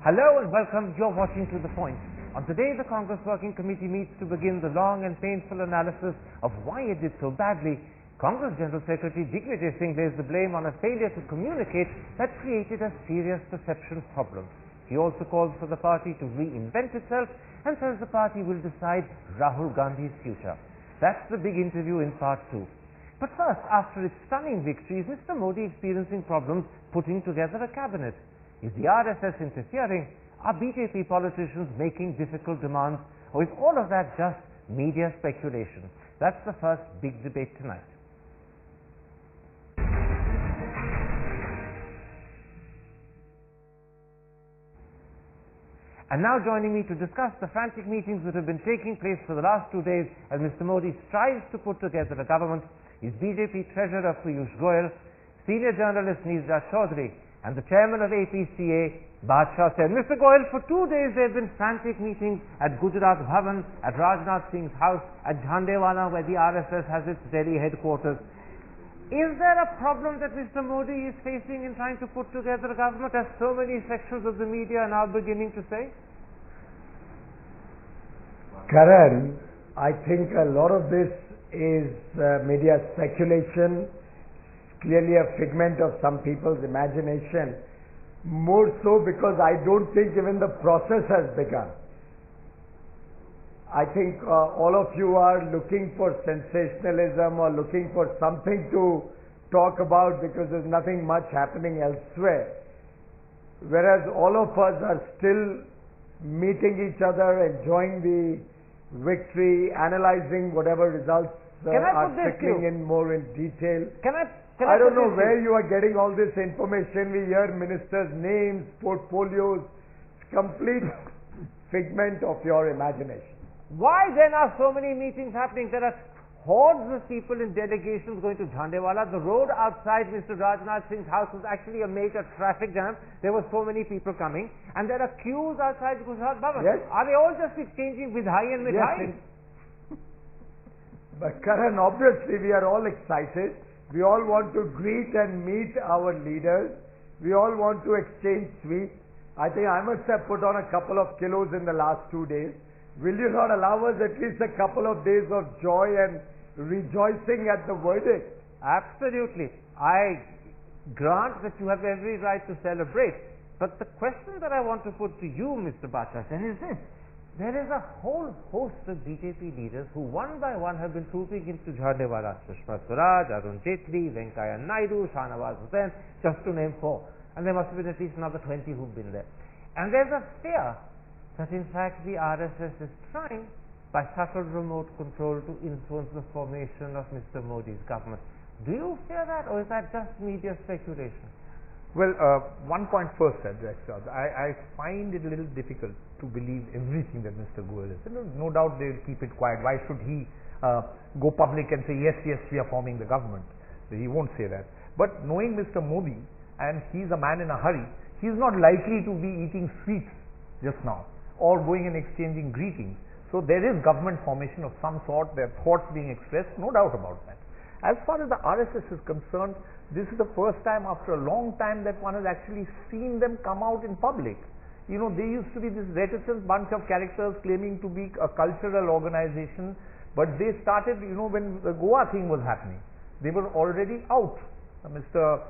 Hello and welcome. You're watching To The Point. On today, the Congress Working Committee meets to begin the long and painful analysis of why it did so badly. Congress General Secretary Digvijay Singh lays the blame on a failure to communicate that created a serious perception problem. He also calls for the party to reinvent itself and says the party will decide Rahul Gandhi's future. That's the big interview in part 2. But first, after its stunning victory, is Mr. Modi experiencing problems putting together a cabinet? Is the RSS interfering? Are BJP politicians making difficult demands? Or is all of that just media speculation? That's the first big debate tonight. And now joining me to discuss the frantic meetings that have been taking place for the last 2 days as Mr. Modi strives to put together a government is BJP Treasurer Piyush Goyal, Senior Journalist Nizra Chaudhary, and the Chairman of APCA, Badshah Sen. Mr. Goyal, for 2 days there have been frantic meetings at Gujarat Bhavan, at Rajnath Singh's house, at Jhandewala, where the RSS has its Delhi headquarters. Is there a problem that Mr. Modi is facing in trying to put together a government, as so many sections of the media are now beginning to say? Karan, I think a lot of this is media speculation, clearly a figment of some people's imagination, more so because I don't think even the process has begun. I think all of you are looking for sensationalism or looking for something to talk about because there's nothing much happening elsewhere. Whereas all of us are still meeting each other, enjoying the victory, analyzing whatever results are trickling in more in detail. I don't know where you are getting all this information. We hear ministers' names, portfolios, complete figment of your imagination. Why then are so many meetings happening? There are hordes of people in delegations going to Jhandewala. The road outside Mr. Rajnath Singh's house was actually a major traffic jam. There were so many people coming. And there are queues outside Gujarat Bhavan. Yes. Are they all just exchanging vidhai and mithai? Yes. But Karan, obviously we are all excited. We all want to greet and meet our leaders. We all want to exchange sweets. I think I must have put on a couple of kilos in the last 2 days. Will you not allow us at least a couple of days of joy and rejoicing at the verdict? Absolutely. I grant that you have every right to celebrate. But the question that I want to put to you, Mr. Badshah Sen, is this. There is a whole host of BJP leaders who one by one have been trooping into Jhandewala. Sushma Swaraj, Arun Jaitley, Venkaiah Naidu, Shahnawaz Hussain, just to name 4. And there must have been at least another 20 who've been there. And there's a fear that in fact the RSS is trying, by subtle remote control, to influence the formation of Mr. Modi's government. Do you fear that, or is that just media speculation? Well, one point first, I find it a little difficult to believe everything that Mr. Goyal is. No doubt they will keep it quiet. Why should he go public and say, yes, we are forming the government? He won't say that. But knowing Mr. Modi, and he's a man in a hurry, he's not likely to be eating sweets just now, or going and exchanging greetings. So there is government formation of some sort, there are thoughts being expressed, no doubt about that. As far as the RSS is concerned, this is the first time after a long time that one has actually seen them come out in public. You know, they used to be this reticent bunch of characters claiming to be a cultural organization, but they started, when the Goa thing was happening, they were already out. The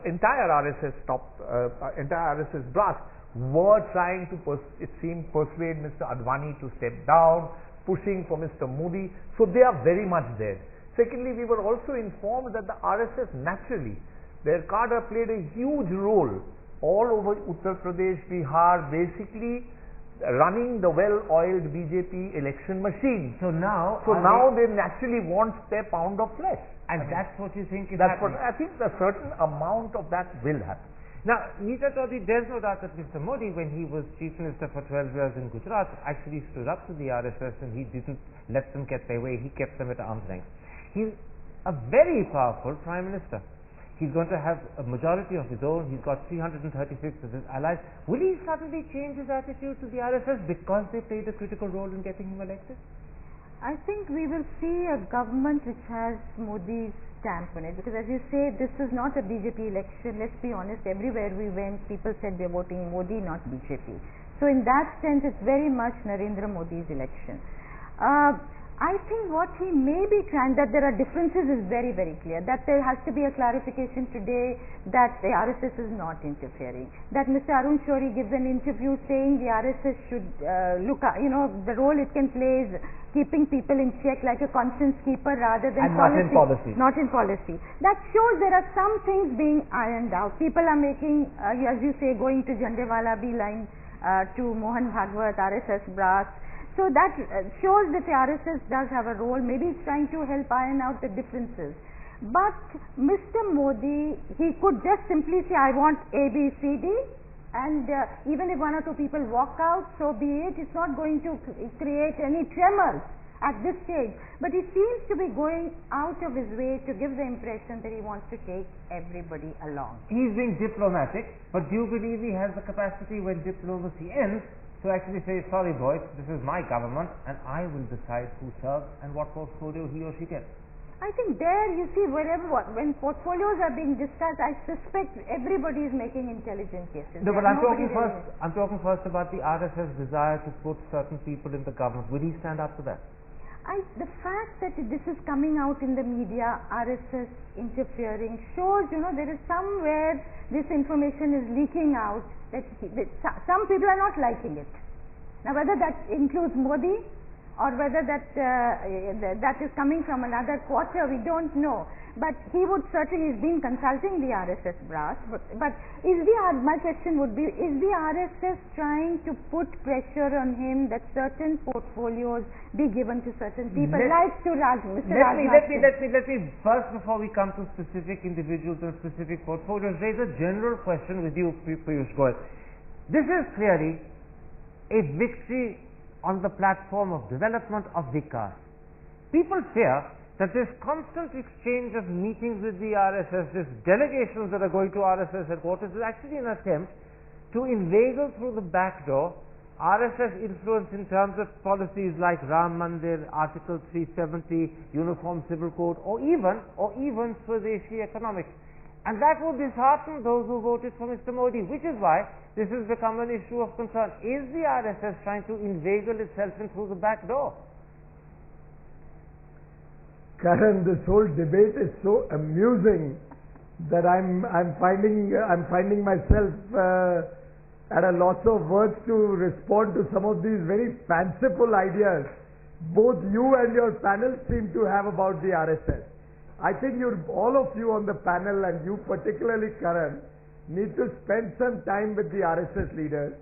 entire RSS blast were trying to, it seemed, persuade Mr. Advani to step down, pushing for Mr. Modi. So they are very much there. Secondly, we were also informed that the RSS naturally, their cadre played a huge role all over Uttar Pradesh, Bihar, basically running the well-oiled BJP election machine. So now they naturally want their pound of flesh. And that's what you think is happening? What I think a certain amount of that will happen. Now, Nizra Chaudhary, there's no doubt that Mr. Modi, when he was Chief Minister for 12 years in Gujarat, actually stood up to the RSS and he didn't let them get their way. He kept them at arm's length. He's a very powerful Prime Minister. He's going to have a majority of his own. He's got 336 of his allies. Will he suddenly change his attitude to the RSS because they played a critical role in getting him elected? I think we will see a government which has Modi's stamp on it, because as you say, this is not a BJP election. Let's be honest, everywhere we went, people said we are voting Modi, not BJP. So in that sense, it's very much Narendra Modi's election. I think what he may be trying, that there are differences, is very, very clear. That there has to be a clarification today that the RSS is not interfering. That Mr. Arun Shourie gives an interview saying the RSS should look at, the role it can play is keeping people in check like a conscience keeper rather than and policy. not in policy. Not in policy. That shows there are some things being ironed out. People are making, as you say, going to Jhandewala beeline to Mohan Bhagwat, RSS brass. So that shows that the RSS does have a role. Maybe it's trying to help iron out the differences. But Mr. Modi, he could just simply say, I want A, B, C, D, and even if one or two people walk out, so be it. It's not going to create any tremors at this stage. But he seems to be going out of his way to give the impression that he wants to take everybody along. He's being diplomatic, but do you believe he has the capacity when diplomacy ends to actually say, sorry boys, this is my government and I will decide who serves and what portfolio he or she gets? I think there, you see, when portfolios are being discussed, I suspect everybody is making intelligent cases. No, but I'm talking first about the RSS desire to put certain people in the government. Will he stand up to that? The fact that this is coming out in the media, RSS interfering, shows, there is somewhere this information is leaking out that some people are not liking it. Now, whether that includes Modi or whether that is coming from another quarter, we don't know. But he would certainly, he's been consulting the RSS brass. But my question would be, is the RSS trying to put pressure on him that certain portfolios be given to certain people, like to Mr. Let me first, before we come to specific individuals and specific portfolios, raise a general question with you, Piyush Goyal. This is clearly a victory on the platform of development of Vikas. People fear that this constant exchange of meetings with the RSS, this delegations that are going to RSS headquarters, is actually an attempt to inveigle through the back door RSS influence in terms of policies like Ram Mandir, Article 370, Uniform Civil Code, or even Swadeshi economics. And that would dishearten those who voted for Mr. Modi, which is why this has become an issue of concern. Is the RSS trying to inveigle itself in through the back door? Karan, this whole debate is so amusing that I'm finding myself at a loss of words to respond to some of these very fanciful ideas both you and your panel seem to have about the RSS. I think all of you on the panel, and you particularly, Karan, need to spend some time with the RSS leaders,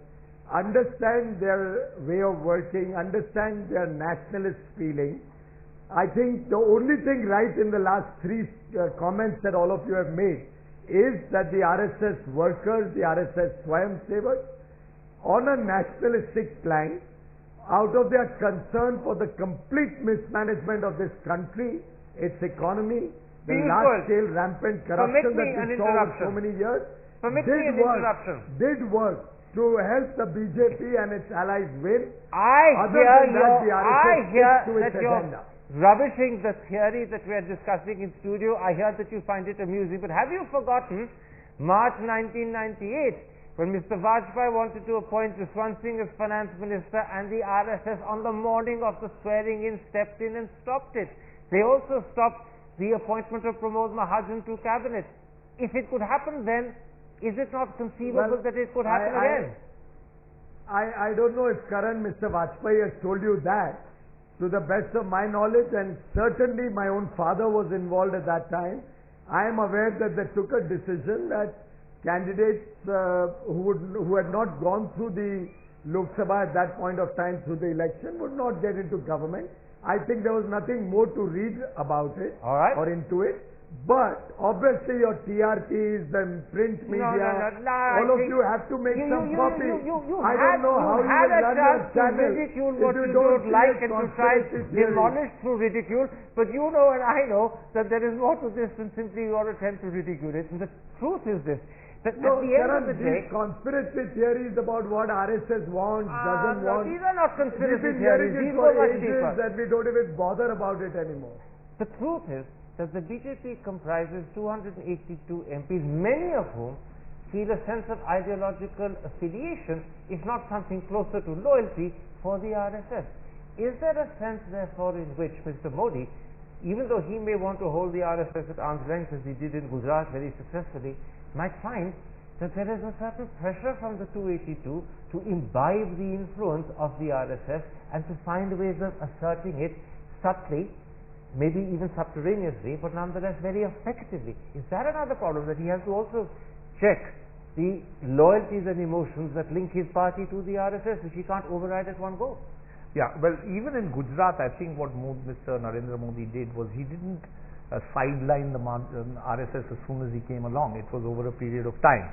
understand their way of working, understand their nationalist feeling. I think the only thing right in the last three comments that all of you have made is that the RSS workers, the RSS Swayamsevaks, on a nationalistic plan, out of their concern for the complete mismanagement of this country, its economy, the large-scale rampant corruption that we saw over so many years, did work to help the BJP and its allies win. I hear that you're rubbishing the theory that we are discussing in studio. I hear that you find it amusing, but have you forgotten March 1998 when Mr. Vajpayee wanted to appoint Jaswant Singh as finance minister, and the RSS on the morning of the swearing in stepped in and stopped it. They also stopped the appointment of Pramod Mahajan to cabinet. If it could happen then, is it not conceivable that it could happen again? I don't know if Karan, Mr. Vajpayee has told you that. To the best of my knowledge, and certainly my own father was involved at that time, I am aware that they took a decision that candidates who had not gone through the Lok Sabha at that point of time through the election would not get into government. I think there was nothing more to read about it or into it. But obviously your TRTs, the print media, all of you have to make some copy. I don't know how you will run your channel ridicule what you don't like and to try to demolish through ridicule. But you know and I know that there is more to this than simply your attempt to ridicule it. And the truth is this. That at the end of the day, conspiracy theories about what RSS wants, doesn't want. These are not conspiracy theories. These for go much ages deeper. That we don't even bother about it anymore. The truth is that the BJP comprises 282 MPs, many of whom feel a sense of ideological affiliation, if not something closer to loyalty, for the RSS. Is there a sense, therefore, in which Mr. Modi, even though he may want to hold the RSS at arm's length, as he did in Gujarat very successfully, might find that there is a certain pressure from the 282 to imbibe the influence of the RSS and to find ways of asserting it subtly, maybe even subterraneously, but nonetheless very effectively? Is that another problem, that he has to also check the loyalties and emotions that link his party to the RSS, which he can't override at one go? Yeah, well, even in Gujarat, I think what Mr. Narendra Modi did was he didn't sideline the RSS as soon as he came along. It was over a period of time.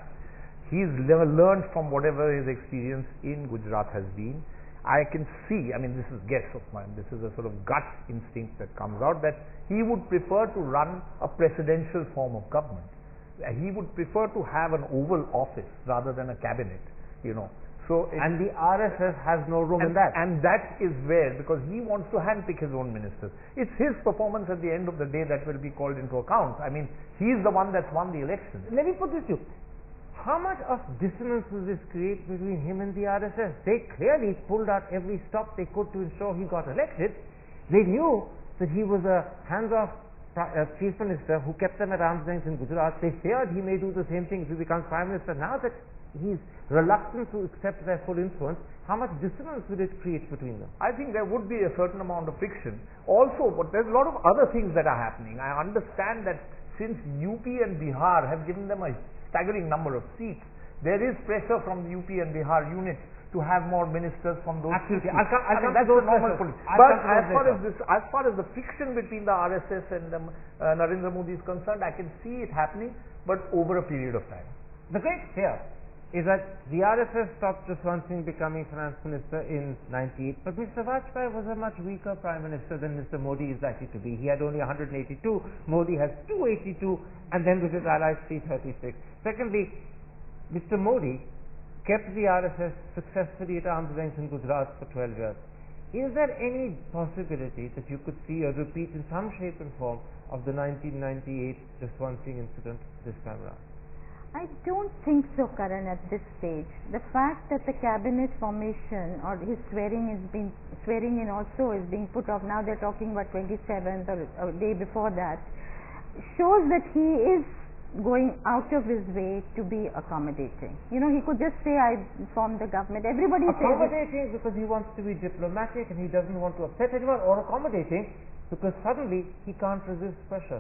He's learned from whatever his experience in Gujarat has been. I can see, I mean, this is guess of mine, this is a sort of gut instinct that comes out, that he would prefer to run a presidential form of government. He would prefer to have an oval office rather than a cabinet, you know. So and the RSS has no room in that. And that is where, because he wants to handpick his own ministers. It's his performance at the end of the day that will be called into account. I mean, he's the one that's won the election. Let me put this to you. How much of dissonance will this create between him and the RSS? They clearly pulled out every stop they could to ensure he got elected. They knew that he was a hands-off chief minister who kept them at arm's length in Gujarat. They feared he may do the same thing if he becomes prime minister. Now that he's reluctant to accept their full influence, how much dissonance will it create between them? I think there would be a certain amount of friction. Also, but there's a lot of other things that are happening. I understand that since UP and Bihar have given them a staggering number of seats, there is pressure from the UP and Bihar units to have more ministers from those Absolutely. seats. I'll come that's to those normal pressures. politics. But as far as the friction between the RSS and Narendra Modi is concerned, I can see it happening, but over a period of time. The great fear is that the RSS stopped Jaswant Singh becoming finance minister in 98, but Mr. Vajpayee was a much weaker prime minister than Mr. Modi is likely to be. He had only 182, Modi has 282, and then with his allies 336. Secondly, Mr. Modi kept the RSS successfully at arm's length in Gujarat for 12 years. Is there any possibility that you could see a repeat in some shape and form of the 1998 Jaswant Singh incident this time around? I don't think so, Karan, at this stage. The fact that the cabinet formation or his swearing in also is being put off, now they're talking about 27th or a day before that, shows that he is going out of his way to be accommodating. You know, he could just say, I formed the government. Everybody says accommodating because he wants to be diplomatic and he doesn't want to upset anyone, or accommodating because suddenly he can't resist pressure.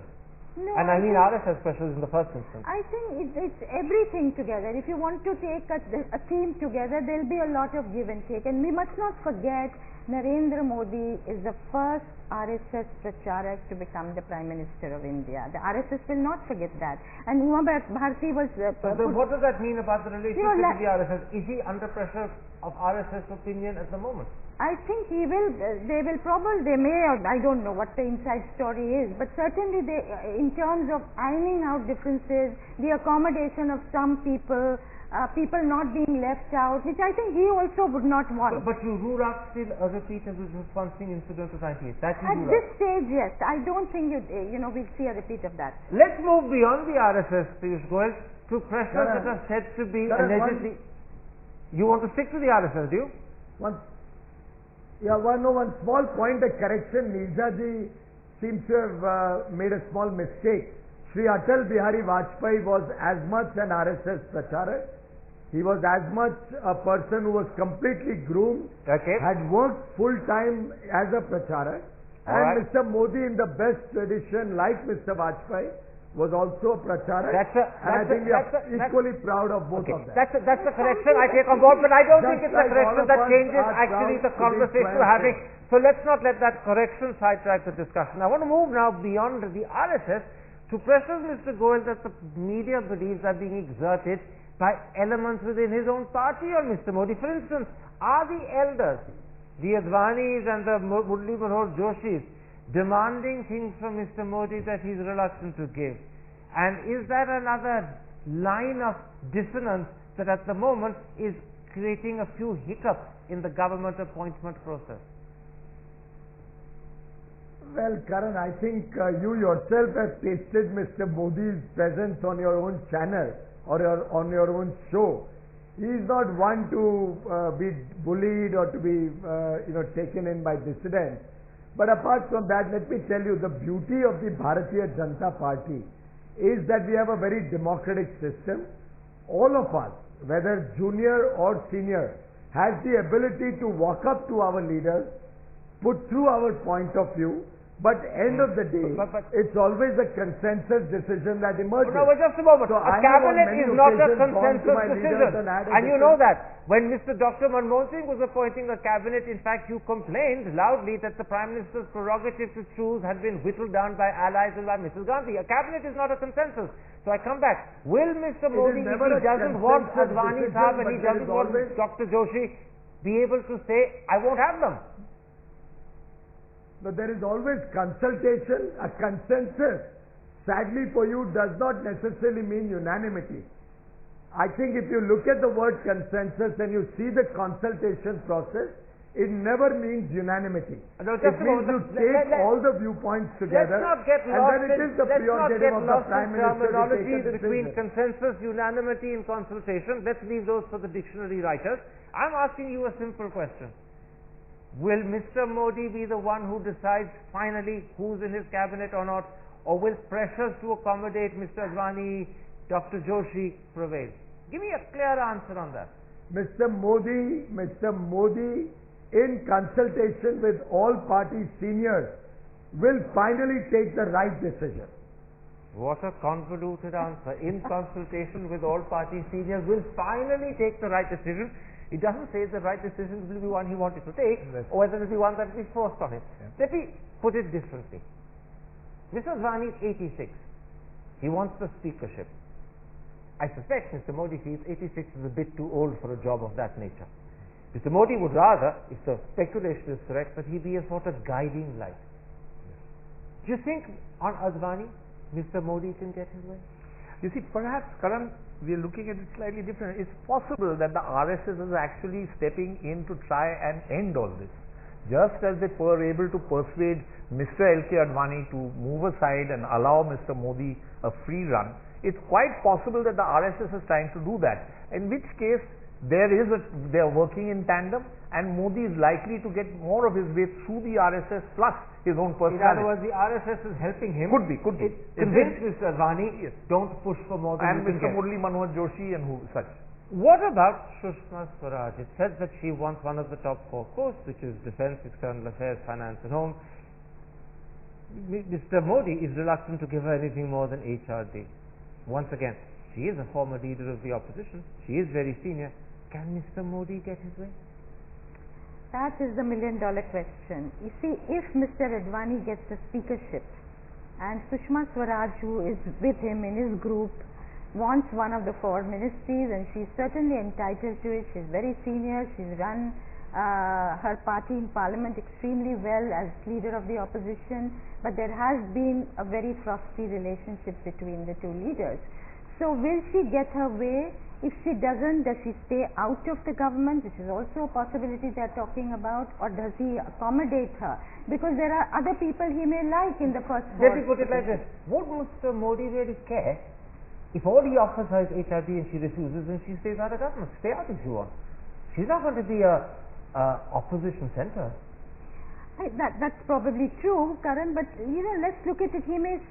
No, and I mean RSS pressures in the first instance. I think it's everything together. If you want to take a theme together, there'll be a lot of give and take. And we must not forget, Narendra Modi is the first RSS pracharak to become the Prime Minister of India. The RSS will not forget that. And Uma Bharti was... what does that mean about the relationship with the RSS? Is he under pressure of RSS opinion at the moment? I think he will, they may, or I don't know what the inside story is, but certainly they, in terms of ironing out differences, the accommodation of some people, people not being left out, which I think he also would not want. But you rule out still a repeat of the Jaswant Singh incident of 98. That you At this stage, yes. I don't think we'll see a repeat of that. Let's move beyond the RSS, Piyush Goyal, to pressures that are said to be allegedly... You want to stick to the RSS, do you? One small point of correction. Neerja seems to have made a small mistake. Sri Atal Bihari Vajpayee was as much an RSS pracharak. He was as much a person who was completely groomed, had worked full time as a pracharak. And Mr. Modi, in the best tradition, like Mr. Vajpayee, was also a pracharak. I think we are equally proud of both of them. That's the correction I take on board, but I don't think it's a correction that changes actually the conversation we're having. So let's not let that correction sidetrack the discussion. I want to move now beyond the RSS to pressures, Mr. Goyal, that the media believes are being exerted by elements within his own party or Mr. Modi. For instance, are the elders, the Advanis and the Murli Manohar Joshis, demanding things from Mr. Modi that he is reluctant to give? And is that another line of dissonance that at the moment is creating a few hiccups in the government appointment process? Well, Karan, I think you yourself have tasted Mr. Modi's presence on your own channel or on your own show. He is not one to be bullied or to be taken in by dissidents. But apart from that, let me tell you, the beauty of the Bharatiya Janata Party is that we have a very democratic system. All of us, whether junior or senior, has the ability to walk up to our leaders, put through our point of view, but end of the day, it's always a consensus decision that emerges. No, but just a moment. So a cabinet is not a consensus decision. And you know that. When Mr. Dr. Manmohan Singh was appointing a cabinet, in fact, you complained loudly that the Prime Minister's prerogative to choose had been whittled down by allies and by Mrs. Gandhi. A cabinet is not a consensus. So I come back. Will Mr. Modi, if he doesn't want Advani Sahab and he doesn't want Dr. Joshi, be able to say, I won't have them? No, there is always consultation. A consensus, sadly for you, does not necessarily mean unanimity. I think if you look at the word consensus and you see the consultation process, it never means unanimity. No, it means you take all the viewpoints together, and then it is the prerogative of the Prime Minister to take a decision. Between consensus, unanimity, and consultation. Let's leave those for the dictionary writers. I'm asking you a simple question. Will Mr. Modi be the one who decides finally who's in his cabinet or not, or will pressures to accommodate Mr. Advani, Dr. Joshi prevail? Give me a clear answer on that. Mr. Modi, in consultation with all party seniors, will finally take the right decision. What a convoluted answer. In consultation with all party seniors, will finally take the right decision. It doesn't say the right decision will be one he wanted to take, or whether it will be one that will be forced on him. Let me put it differently. Mr. Advani is 86. He wants the speakership. I suspect Mr. Modi feels 86 is a bit too old for a job of that nature. Mr. Modi would rather, if the speculation is correct, that he be a sort of guiding light. Do you think on Advani, Mr. Modi can get his way? You see, perhaps, Karan, we are looking at it slightly different. It's possible that the RSS is actually stepping in to try and end all this. Just as they were able to persuade Mr. L.K. Advani to move aside and allow Mr. Modi a free run, it's quite possible that the RSS is trying to do that. In which case, they are working in tandem, and Modi is likely to get more of his way through the RSS plus his own personality. In other words, the RSS is helping him. Could be. Convince Mr. Advani, don't push for more than and you Mr. Murli Manohar Joshi and such. What about Sushma Swaraj? It said that she wants one of the top 4 posts, which is Defence, External Affairs, Finance and Home. Mr. Modi is reluctant to give her anything more than HRD. Once again, she is a former leader of the opposition. She is very senior. Can Mr. Modi get his way? That is the million-dollar question. You see, if Mr. Advani gets the speakership and Sushma Swaraj, who is with him in his group, wants one of the 4 ministries, and she's certainly entitled to it. She's very senior. She's run her party in parliament extremely well as leader of the opposition, but there has been a very frosty relationship between the 2 leaders. So will she get her way? If she doesn't, does she stay out of the government, which is also a possibility they're talking about, or does he accommodate her? Because there are other people he may like in the first. Let me put it like this. Would Mr. Modi really care if all he offers her is HRD and she refuses and she stays out of government? Stay out if you want. She's not going to be a opposition centre. That's probably true, Karan, but let's look at it. He may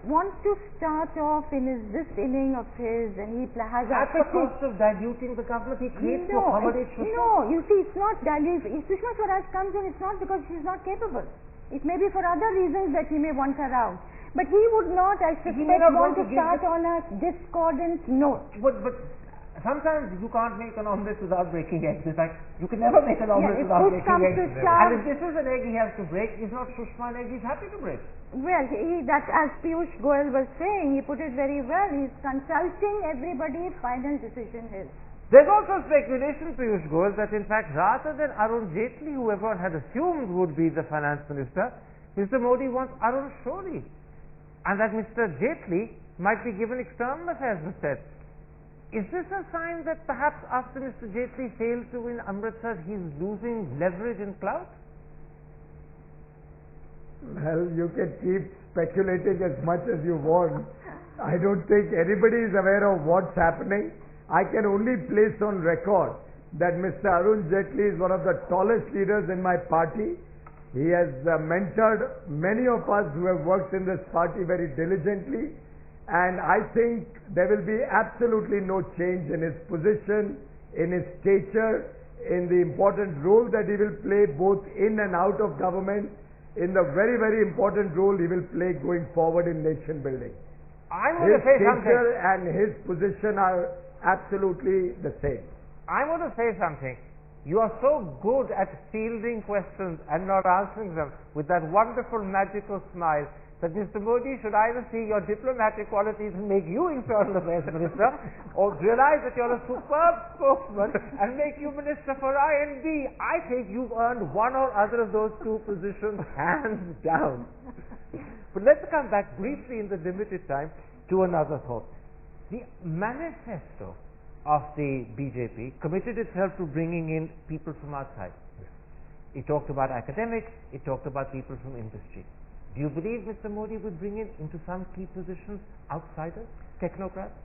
want to start off in this inning of his, and he has at the cost of diluting the government. He creates to accommodate Sushma. No, you see, it's not dilute. If Sushma Swaraj comes in, it's not because she's not capable. It may be for other reasons that he may want her out. But he would not, I suspect, want to start on a discordant note. But sometimes you can't make an omelette without breaking eggs. In fact, you can never make an omelette without breaking eggs. And if this is an egg he has to break, it's not Sushma an egg he's happy to break. Well, that, as Piyush Goyal was saying, he put it very well. He's consulting everybody. Final decision is. There's also speculation, Piyush Goyal, that in fact rather than Arun Jaitley, who everyone had assumed would be the finance minister, Mr. Modi wants Arun Shourie. And that Mr. Jaitley might be given external affairs instead. Is this a sign that perhaps after Mr. Jaitley fails to win Amritsar, he's losing leverage and clout? Well, you can keep speculating as much as you want. I don't think anybody is aware of what's happening. I can only place on record that Mr. Arun Jaitley is one of the tallest leaders in my party. He has mentored many of us who have worked in this party very diligently, and I think there will be absolutely no change in his position, in his stature, in the important role that he will play both in and out of government, in the very, very important role he will play going forward in nation building. I'm going His to say something. stature and his position are absolutely the same. I'm going to say something. You are so good at fielding questions and not answering them with that wonderful magical smile that Mr. Modi should either see your diplomatic qualities and make you Internal Affairs Minister, or realize that you're a superb spokesman and make you Minister for I&B. I think you've earned one or other of those two positions hands down. But let's come back briefly in the limited time to another thought. The manifesto of the BJP committed itself to bringing in people from outside. It talked about academics, it talked about people from industry. Do you believe Mr. Modi would bring in into some key positions outsiders, technocrats?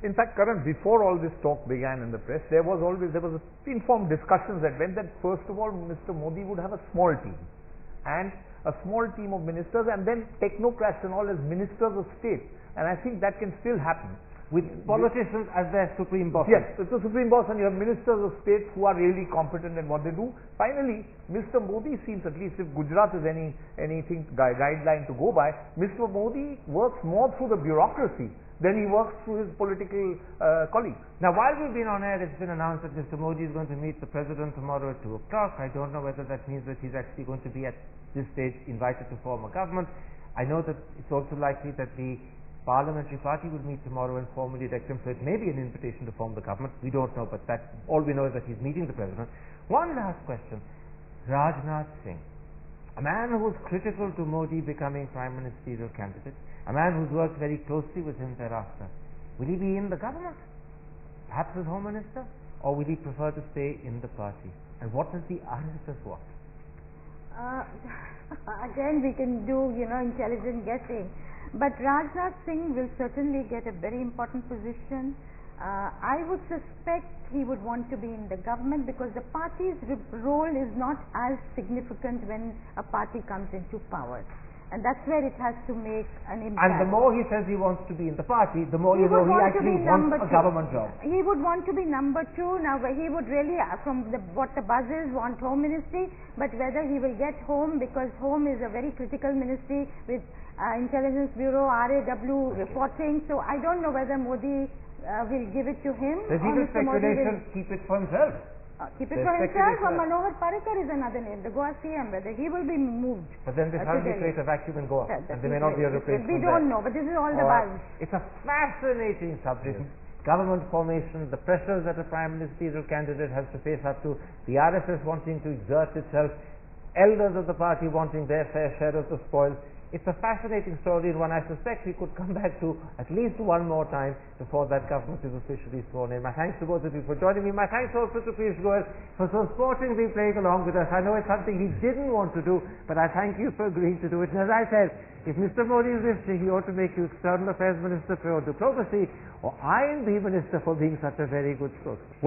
In fact, Karan, before all this talk began in the press, there was informed discussions that went that first of all, Mr. Modi would have a small team, and a small team of ministers, and then technocrats and all as ministers of state. And I think that can still happen. With politicians as their supreme boss. Yes, it's a supreme boss, and you have ministers of state who are really competent in what they do. Finally, Mr. Modi seems, at least if Gujarat is anything guideline to go by, Mr. Modi works more through the bureaucracy than he works through his political colleagues. Now, while we've been on air, it's been announced that Mr. Modi is going to meet the President tomorrow at 2 o'clock. I don't know whether that means that he's actually going to be at this stage invited to form a government. I know that it's also likely that the Parliamentary Party will meet tomorrow and formally elect him, so it may be an invitation to form the government. We don't know, but all we know is that he's meeting the President. One last question. Rajnath Singh, a man who was critical to Modi becoming Prime Ministerial candidate, a man who's worked very closely with him thereafter. Will he be in the government? Perhaps as Home Minister? Or will he prefer to stay in the party? And what does the RSS want? Again, we can do, intelligent guessing. But Rajnath Singh will certainly get a very important position. I would suspect he would want to be in the government because the party's role is not as significant when a party comes into power. And that's where it has to make an impact. And the more he says he wants to be in the party, the more he actually wants a government job. He would want to be number two. Now, he would really, from what the buzz is, want Home Ministry, but whether he will get Home, because Home is a very critical ministry with Intelligence Bureau, RAW reporting. So I don't know whether Modi will give it to him. There's even speculation, keep it for himself. Keep it for himself, or Manohar Parrikar is another name, the Goa CM, whether he will be moved. But then this will create a vacuum in Goa, and there may not be a replacement. We don't know, but this is all the buzz. It's a fascinating subject. Yes. Government formation, the pressures that a Prime Ministerial candidate has to face up to, the RSS wanting to exert itself, elders of the party wanting their fair share of the spoils. It's a fascinating story, and one I suspect we could come back to at least one more time before that government is officially sworn in. My thanks to both of you for joining me. My thanks also to Piyush Goyal for so sportingly playing along with us. I know it's something he didn't want to do, but I thank you for agreeing to do it. And as I said, if Mr. Modi is minister, he ought to make you External Affairs Minister for your diplomacy, or I&B Minister for being such a very good spokesman.